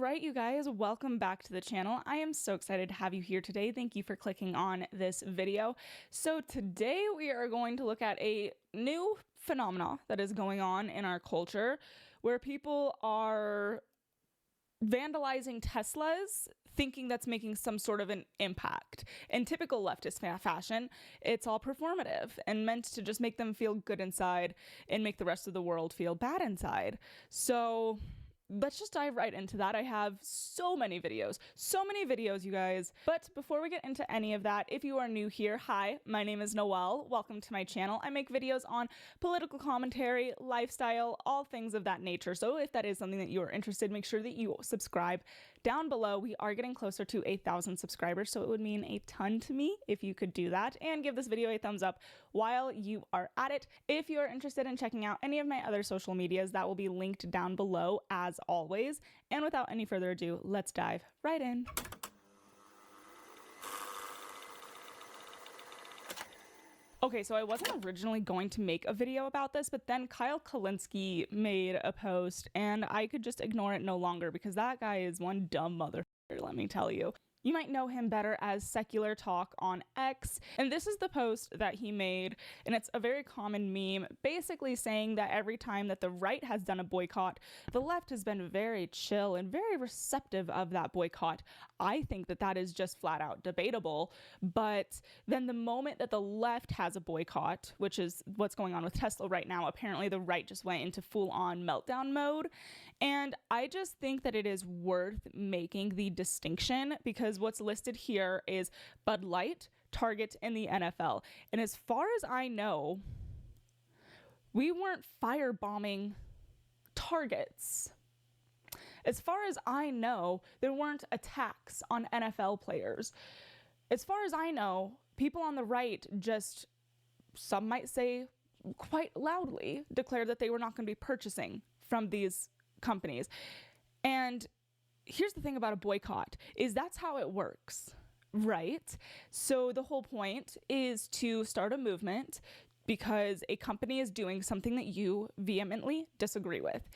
right, you guys, welcome back to the channel. I am so excited to have you here today. Thank you for clicking on this video. So today we are going to look at a new phenomenon that is going on in our culture where people are vandalizing Teslas, thinking that's making some sort of an impact. In typical leftist fashion, it's all performative and meant to just make them feel good inside and make the rest of the world feel bad inside. So let's just dive right into that. I have so many videos, you guys. But before we get into any of that, if you are new here, hi, my name is Noelle. Welcome to my channel. I make videos on political commentary, lifestyle, all things of that nature. So if that is something that you are interested, make sure that you subscribe. Down below, we are getting closer to 1,000 subscribers, so it would mean a ton to me if you could do that and give this video a thumbs up while you are at it. If you are interested in checking out any of my other social medias, that will be linked down below as always. And without any further ado, let's dive right in. Okay, so I wasn't originally going to make a video about this, but then Kyle Kalinske made a post and I could just ignore it no longer because that guy is one dumb motherfucker, let me tell you. You might know him better as Secular Talk on X, and this is the post that he made, and it's a very common meme, basically saying that every time that the right has done a boycott, the left has been very chill and very receptive of that boycott. I think that that is just flat out debatable, but then the moment that the left has a boycott, which is what's going on with Tesla right now, apparently the right just went into full-on meltdown mode, and I just think that it is worth making the distinction because what's listed here is Bud Light, Target, and the NFL. And as far as I know, we weren't firebombing Targets. As far as I know, there weren't attacks on NFL players. As far as I know, people on the right just, some might say quite loudly, declared that they were not going to be purchasing from these companies. And here's the thing about a boycott is that's how it works, right? So the whole point is to start a movement because a company is doing something that you vehemently disagree with.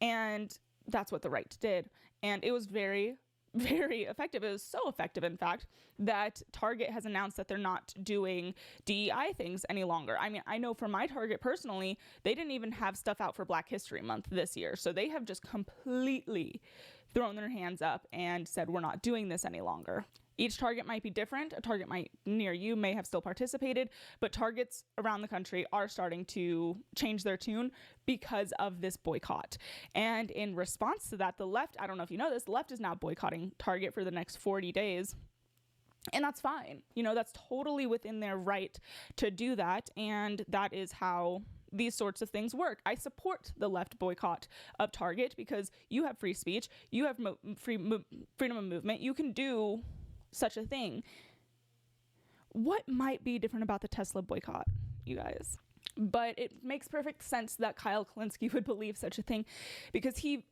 And that's what the right did. And it was very, very effective. It was so effective, in fact, that Target has announced that they're not doing DEI things any longer. I mean, I know for my Target personally, they didn't even have stuff out for Black History Month this year. So they have just completely thrown their hands up and said, we're not doing this any longer. Each Target might be different. A Target near you may have still participated, but Targets around the country are starting to change their tune because of this boycott. And in response to that, the left, I don't know if you know this, the left is now boycotting Target for the next 40 days. And that's fine. You know, that's totally within their right to do that. And that is how these sorts of things work. I support the left boycott of Target because you have free speech, you have freedom of movement, you can do such a thing. What might be different about the Tesla boycott, you guys? But it makes perfect sense that Kyle Kalinske would believe such a thing because he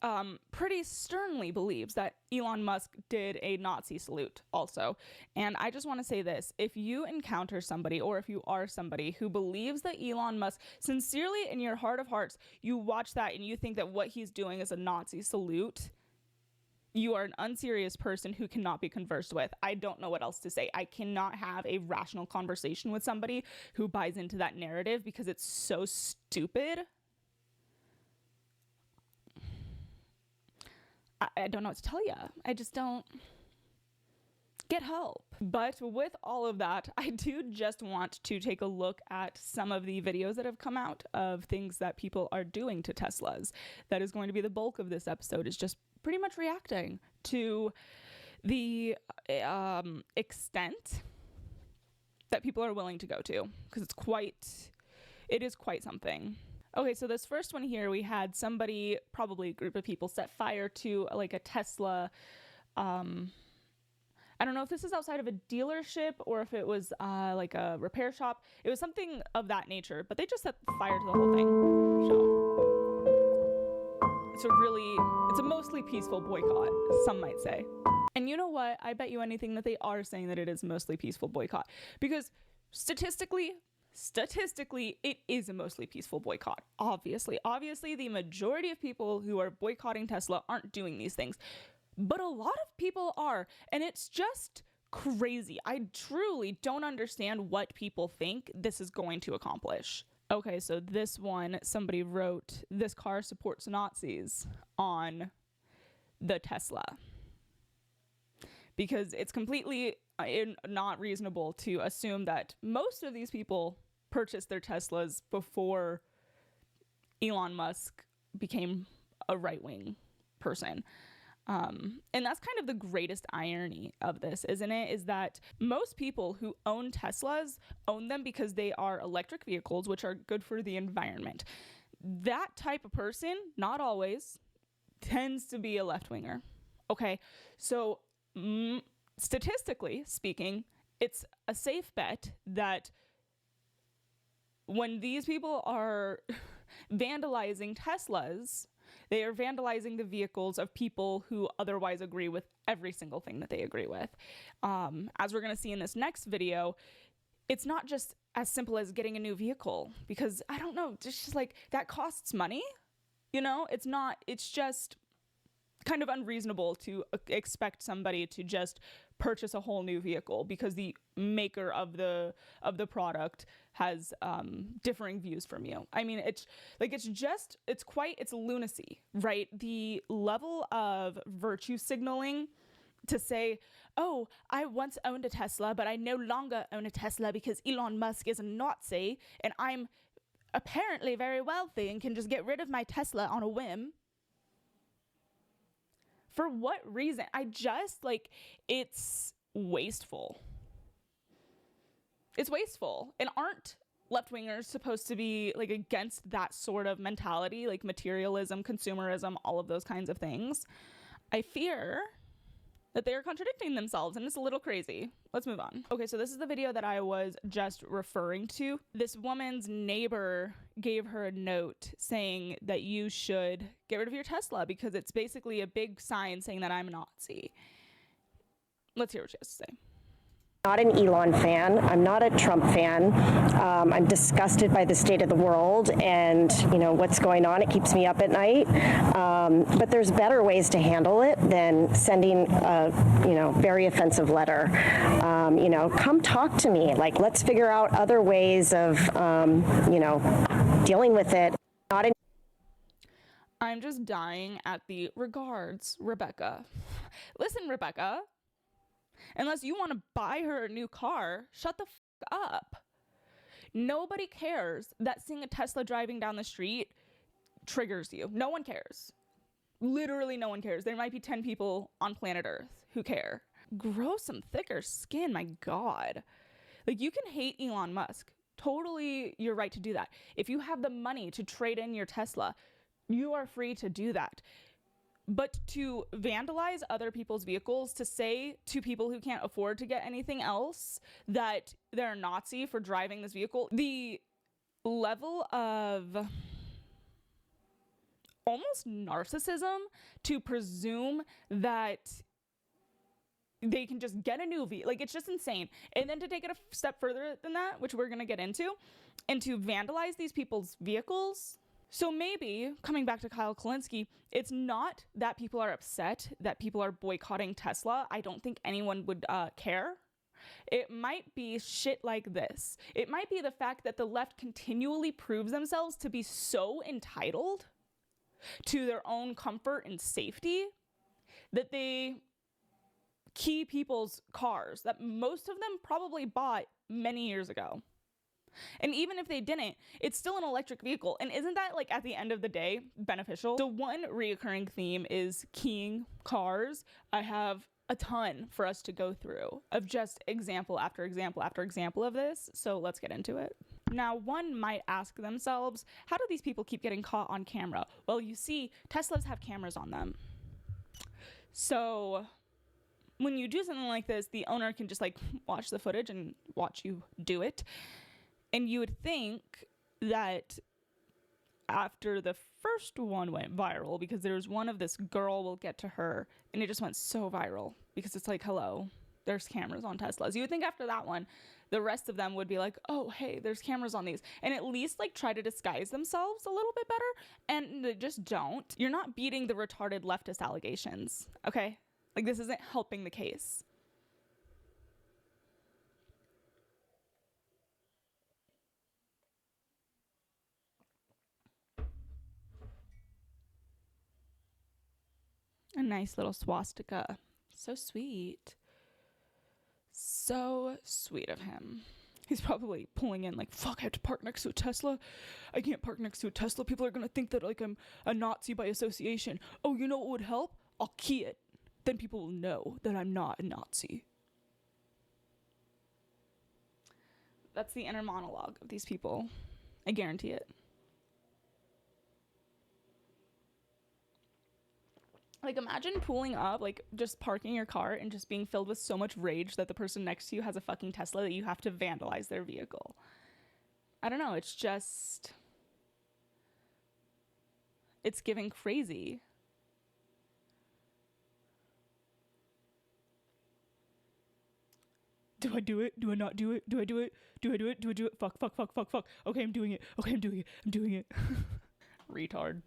pretty sternly believes that Elon Musk did a Nazi salute also. And I just want to say this, if you encounter somebody or if you are somebody who believes that Elon Musk, sincerely in your heart of hearts, you watch that and you think that what he's doing is a Nazi salute, you are an unserious person who cannot be conversed with. I don't know what else to say. I cannot have a rational conversation with somebody who buys into that narrative because it's so stupid. I don't know what to tell you. I just don't get help. But with all of that, I do just want to take a look at some of the videos that have come out of things that people are doing to Teslas. That is going to be the bulk of this episode, is just pretty much reacting to the extent that people are willing to go to, because it is quite something. Okay, so this first one here, we had somebody, probably a group of people, set fire to like a Tesla. I don't know if this is outside of a dealership or if it was like a repair shop. It was something of that nature, but they just set fire to the whole thing. So it's a mostly peaceful boycott, some might say. And you know what? I bet you anything that they are saying that it is a mostly peaceful boycott, because statistically, it is a mostly peaceful boycott. Obviously, the majority of people who are boycotting Tesla aren't doing these things. But a lot of people are, and it's just crazy. I truly don't understand what people think this is going to accomplish. Okay, so this one, somebody wrote, "This car supports Nazis" on the Tesla. Because it's completely not reasonable to assume that most of these people purchased their Teslas before Elon Musk became a right-wing person. And that's kind of the greatest irony of this, isn't it? Is that most people who own Teslas own them because they are electric vehicles, which are good for the environment. That type of person, not always, tends to be a left-winger. Okay, so statistically speaking, it's a safe bet that when these people are vandalizing Teslas, they are vandalizing the vehicles of people who otherwise agree with every single thing that they agree with. As we're going to see in this next video, it's not just as simple as getting a new vehicle, because I don't know, it's just like that costs money. You know, it's just kind of unreasonable to expect somebody to just purchase a whole new vehicle because the maker of the product has differing views from you. I mean, it's lunacy, right? The level of virtue signaling to say, oh, I once owned a Tesla, but I no longer own a Tesla because Elon Musk is a Nazi and I'm apparently very wealthy and can just get rid of my Tesla on a whim. For what reason? It's wasteful. It's wasteful. And aren't left-wingers supposed to be like against that sort of mentality, like materialism, consumerism, all of those kinds of things? I fear that they are contradicting themselves, and it's a little crazy. Let's move on. Okay, so this is the video that I was just referring to. This woman's neighbor gave her a note saying that you should get rid of your Tesla because it's basically a big sign saying that I'm a Nazi. Let's hear what she has to say. Not an Elon fan. I'm not a Trump fan. I'm disgusted by the state of the world and, what's going on. It keeps me up at night. But there's better ways to handle it than sending a, very offensive letter. Come talk to me. Like, let's figure out other ways of, dealing with it. I'm just dying at the regards, Rebecca. Listen, Rebecca. Unless you want to buy her a new car, shut the up. Nobody cares that seeing a Tesla driving down the street triggers you. No one cares. Literally no one cares. There might be 10 people on planet Earth who care. Grow some thicker skin, my God. Like, you can hate Elon Musk. Totally your right to do that. If you have the money to trade in your Tesla, you are free to do that. But to vandalize other people's vehicles, to say to people who can't afford to get anything else that they're a Nazi for driving this vehicle, the level of almost narcissism to presume that they can just get a new vehicle, like, it's just insane. And then to take it a step further than that, which we're going to get into, and to vandalize these people's vehicles. So maybe, coming back to Kyle Kulinski, it's not that people are upset that people are boycotting Tesla. I don't think anyone would care. It might be shit like this. It might be the fact that the left continually proves themselves to be so entitled to their own comfort and safety that they key people's cars that most of them probably bought many years ago. And even if they didn't, it's still an electric vehicle. And isn't that, like, at the end of the day, beneficial? So one reoccurring theme is keying cars. I have a ton for us to go through of just example after example after example of this. So let's get into it. Now, one might ask themselves, how do these people keep getting caught on camera? Well, you see, Teslas have cameras on them. So when you do something like this, the owner can just, like, watch the footage and watch you do it. And you would think that after the first one went viral, because there's one of this girl, we'll get to her, and it just went so viral because it's like, hello, there's cameras on Teslas. You would think after that one, the rest of them would be like, oh, hey, there's cameras on these, and at least, like, try to disguise themselves a little bit better, and they just don't. You're not beating the retarded leftist allegations, okay? Like, this isn't helping the case. A nice little swastika. So sweet. So sweet of him. He's probably pulling in like, fuck, I have to park next to a Tesla. I can't park next to a Tesla. People are going to think that like I'm a Nazi by association. Oh, you know what would help? I'll key it. Then people will know that I'm not a Nazi. That's the inner monologue of these people. I guarantee it. Like, imagine pulling up, like, just parking your car and just being filled with so much rage that the person next to you has a fucking Tesla that you have to vandalize their vehicle. I don't know, it's just... It's giving crazy. Do I do it? Do I not do it? Do I do it? Do I do it? Do I do it? Fuck, fuck, fuck, fuck, fuck. Okay, I'm doing it. Okay, I'm doing it. I'm doing it. Retard.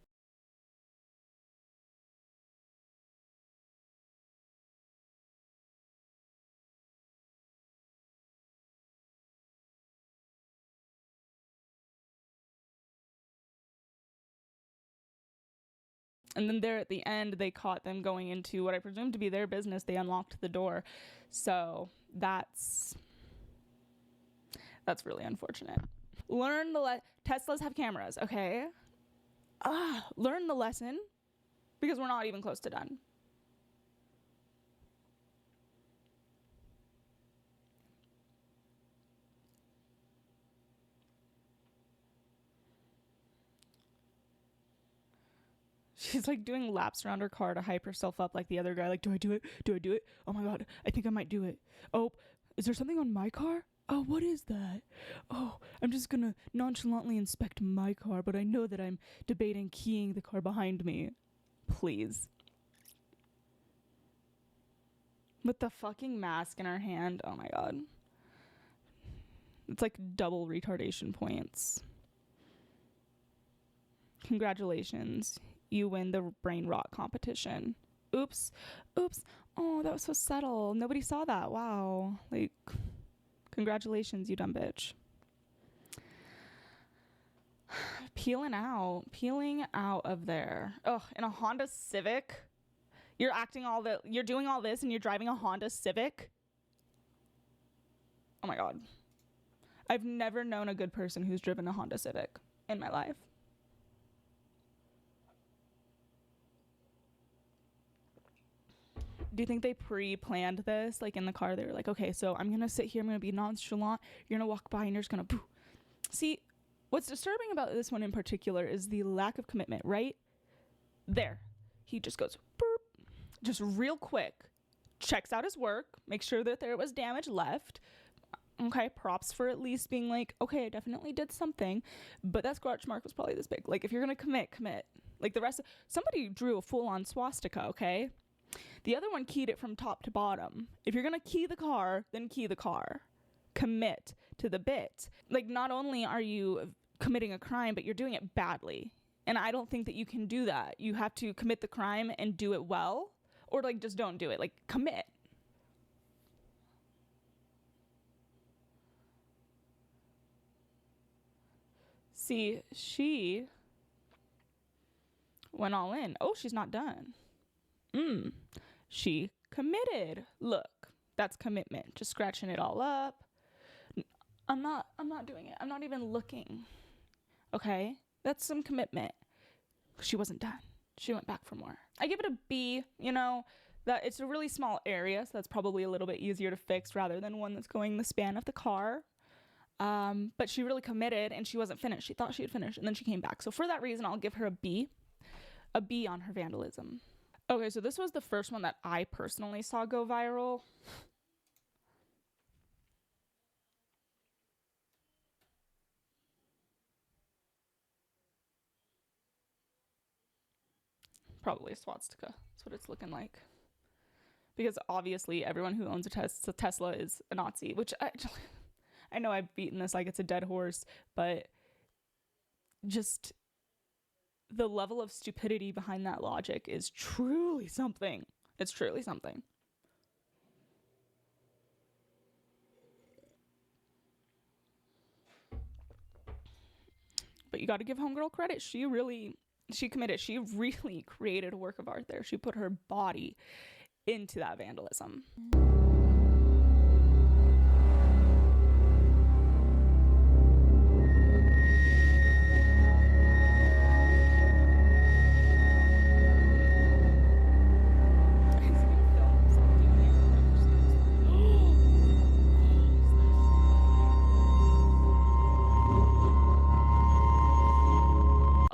And then there at the end, they caught them going into what I presume to be their business. They unlocked the door. So that's really unfortunate. Learn Teslas have cameras, okay? Learn the lesson, because we're not even close to done. She's like doing laps around her car to hype herself up like the other guy. Like, do I do it? Do I do it? Oh my God, I think I might do it. Oh, is there something on my car? Oh, what is that? Oh, I'm just gonna nonchalantly inspect my car, but I know that I'm debating keying the car behind me. Please. With the fucking mask in her hand. Oh my God. It's like double retardation points. Congratulations. You win the brain rot competition. Oops. Oops. Oh, that was so subtle. Nobody saw that. Wow. Like, congratulations, you dumb bitch. Peeling out of there. Ugh, in a Honda Civic. You're doing all this and you're driving a Honda Civic. Oh my God. I've never known a good person who's driven a Honda Civic in my life. Do you think they pre-planned this? Like in the car, they were like, okay, so I'm going to sit here. I'm going to be nonchalant. You're going to walk by and you're just going to... See, what's disturbing about this one in particular is the lack of commitment, right? There. He just goes, boop, just real quick, checks out his work, makes sure that there was damage left. Okay, props for at least being like, okay, I definitely did something, but that scratch mark was probably this big. Like, if you're going to commit. Like, somebody drew a full-on swastika, okay? The other one keyed it from top to bottom. If you're going to key the car, then key the car. Commit to the bit. Like, not only are you committing a crime, but you're doing it badly. And I don't think that you can do that. You have to commit the crime and do it well, or like just don't do it. Like, commit. See, she went all in. Oh, she's not done. She committed. Look, that's commitment. Just scratching it all up. I'm not doing it. I'm not even looking. Okay? That's some commitment. She wasn't done. She went back for more. I give it a B, that it's a really small area, so that's probably a little bit easier to fix rather than one that's going the span of the car. But she really committed and she wasn't finished. She thought she had finished and then she came back. So for that reason, I'll give her a B on her vandalism. Okay, so this was the first one that I personally saw go viral. Probably a swastika. That's what it's looking like. Because obviously everyone who owns a Tesla is a Nazi, which I know I've beaten this like it's a dead horse, but just the level of stupidity behind that logic is truly something. It's truly something. But you got to give homegirl credit. She committed. She really created a work of art there. She put her body into that vandalism.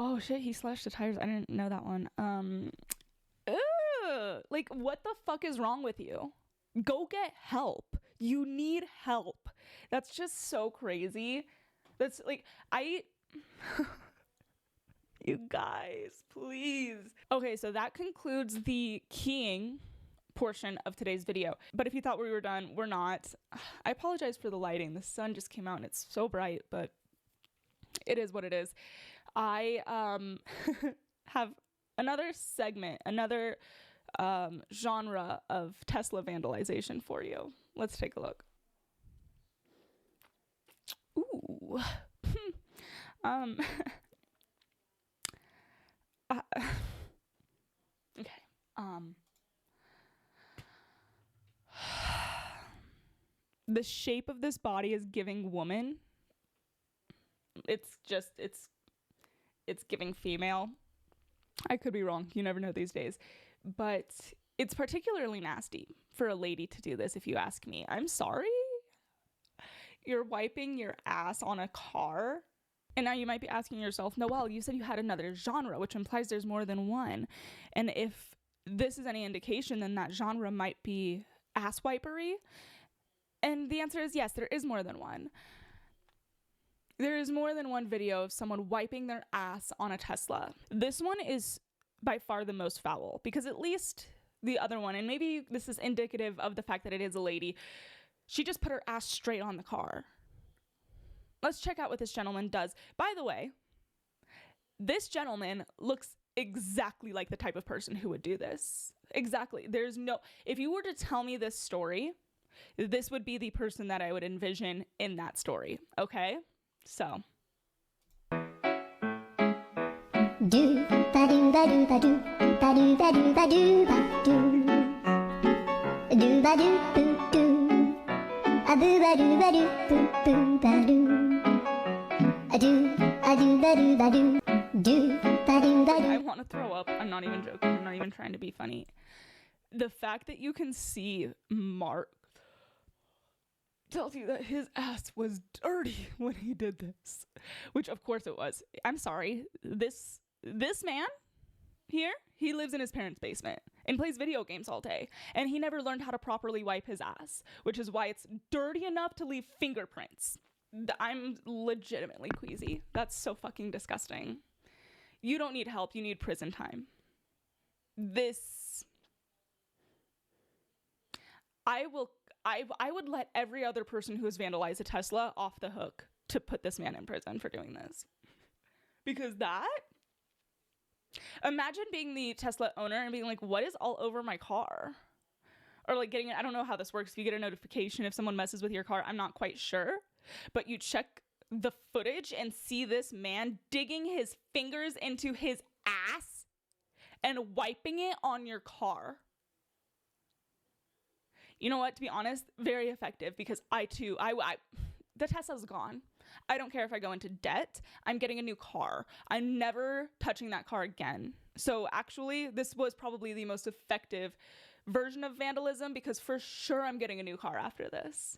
Oh shit, he slashed the tires. I didn't know that one. Like, what the fuck is wrong with you? Go get help. You need help. That's just so crazy. That's like, you guys, please. Okay, so that concludes the keying portion of today's video. But if you thought we were done, we're not. I apologize for the lighting. The sun just came out and it's so bright, but it is what it is. I have another segment, another genre of Tesla vandalization for you. Let's take a look. Ooh. Okay. The shape of this body is giving woman. It's giving female. I could be wrong. You never know these days. But it's particularly nasty for a lady to do this, if you ask me. I'm sorry. You're wiping your ass on a car. And now you might be asking yourself, Noelle, you said you had another genre, which implies there's more than one. And if this is any indication, then that genre might be ass wipery. And the answer is yes, there is more than one. There is more than one video of someone wiping their ass on a Tesla. This one is by far the most foul, because at least the other one, and maybe this is indicative of the fact that it is a lady, she just put her ass straight on the car. Let's check out what this gentleman does. By the way, this gentleman looks exactly like the type of person who would do this. Exactly. If you were to tell me this story, this would be the person that I would envision in that story. Okay? So. Do ba do ba do ba do ba do ba do ba do ba do do ba do boo do a boo ba do ba do a do ba do ba do do ba do ba do. I want to throw up. I'm not even joking. I'm not even trying to be funny. The fact that you can see Mark tells you that his ass was dirty when he did this, which of course it was. I'm sorry. This man here, he lives in his parents' basement and plays video games all day, and he never learned how to properly wipe his ass, which is why it's dirty enough to leave fingerprints. I'm legitimately queasy. That's so fucking disgusting. You don't need help. You need prison time. I would let every other person who has vandalized a Tesla off the hook to put this man in prison for doing this. Because imagine being the Tesla owner and being like, what is all over my car? Or like I don't know how this works. If you get a notification if someone messes with your car, I'm not quite sure. But you check the footage and see this man digging his fingers into his ass and wiping it on your car. You know what? To be honest, very effective, because the Tesla's gone. I don't care if I go into debt. I'm getting a new car. I'm never touching that car again. So actually, this was probably the most effective version of vandalism, because for sure I'm getting a new car after this.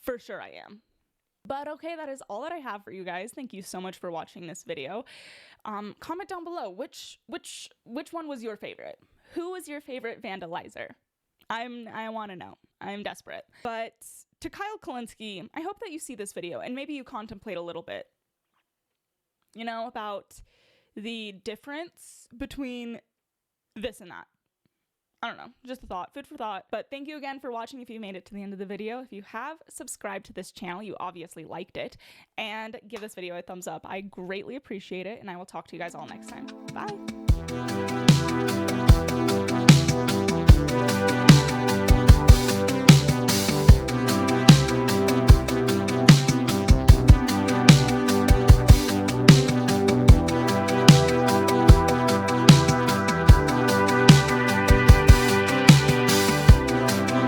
For sure I am. But okay, that is all that I have for you guys. Thank you so much for watching this video. Comment down below, which one was your favorite? Who was your favorite vandalizer? I want to know. I'm desperate. But to Kyle Kalinske, I hope that you see this video and maybe you contemplate a little bit, about the difference between this and that. I don't know, just a thought, food for thought. But thank you again for watching if you made it to the end of the video. If you have subscribed to this channel, you obviously liked it, and give this video a thumbs up. I greatly appreciate it, and I will talk to you guys all next time. Bye.